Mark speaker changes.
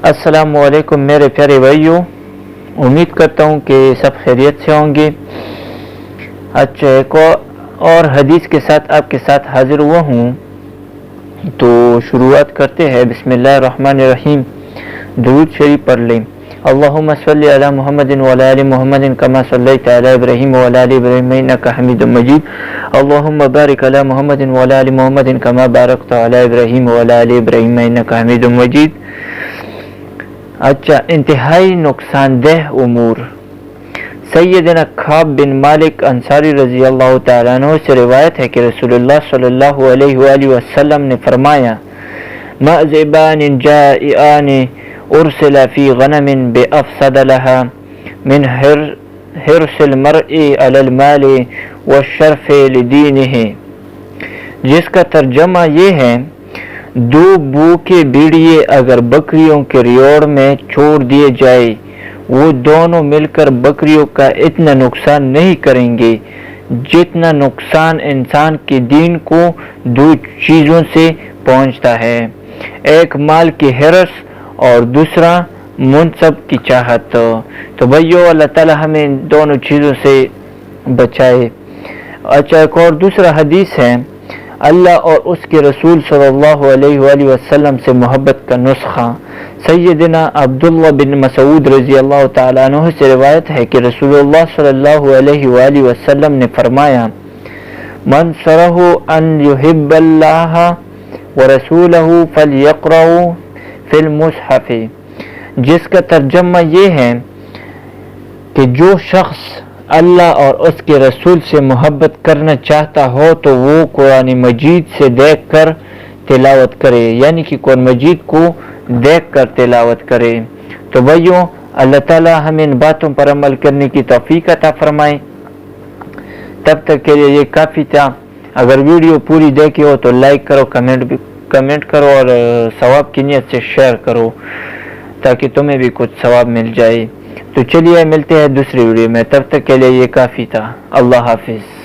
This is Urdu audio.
Speaker 1: السلام علیکم میرے پیارے بھائیوں، امید کرتا ہوں کہ سب خیریت سے ہوں گے۔ اچھا، ایک اور حدیث کے ساتھ آپ کے ساتھ حاضر ہوا ہوں، تو شروعات کرتے ہیں۔ بسم اللہ الرحمن الرحیم۔ درود شریف پڑھ لیں۔ اللہم صلی علی محمد وعلی آل محمد کما صلیت علی ابراہیم وعلی آل ابراہیم انک حمید مجید۔ اللہم بارک علی محمد وعلی آل محمد کما بارکت علی ابراہیم وعلی آل ابراہیم انک حمید مجید۔ اچھا، انتہائی نقصان دہ امور۔ سیدنا کعب بن مالک انصاری رضی اللہ تعالیٰ عنہ سے روایت ہے کہ رسول اللہ صلی اللہ علیہ وآلہ وسلم نے فرمایا، ما ذئبان جائعان ارسل فی غنم بافسد لها من حرص المرء علی المال والشرف لدینہ، جس کا ترجمہ یہ ہے، دو بھوکے بھیڑیے اگر بکریوں کے ریوڑ میں چھوڑ دیے جائے، وہ دونوں مل کر بکریوں کا اتنا نقصان نہیں کریں گے جتنا نقصان انسان کے دین کو دو چیزوں سے پہنچتا ہے، ایک مال کی حرص اور دوسرا منصب کی چاہت۔ تو بھائیو، اللہ تعالی ہمیں ان دونوں چیزوں سے بچائے۔ اچھا، ایک اور دوسرا حدیث ہے، اللہ اور اس کے رسول صلی اللہ علیہ وآلہ وسلم سے محبت کا نسخہ۔ سیدنا عبداللہ بن مسعود رضی اللہ تعالیٰ عنہ سے روایت ہے کہ رسول اللہ صلی اللہ علیہ وآلہ وسلم نے فرمایا، من سرہ ان یحب اللہ ورسولہ فلیقرأ فی المصحف، جس کا ترجمہ یہ ہے کہ جو شخص اللہ اور اس کے رسول سے محبت کرنا چاہتا ہو تو وہ قرآن مجید سے دیکھ کر تلاوت کرے، یعنی کہ قرآن مجید کو دیکھ کر تلاوت کرے۔ تو بھائیوں، اللہ تعالی ہمیں ان باتوں پر عمل کرنے کی توفیق عطا فرمائے۔ تب تک کے لیے یہ کافی تھا۔ اگر ویڈیو پوری دیکھی ہو تو لائک کرو، کمنٹ کرو اور ثواب کی نیت سے شیئر کرو تاکہ تمہیں بھی کچھ ثواب مل جائے۔ تو چلیے ملتے ہیں دوسری ویڈیو میں، تب تک کے لیے یہ کافی تھا۔ اللہ حافظ۔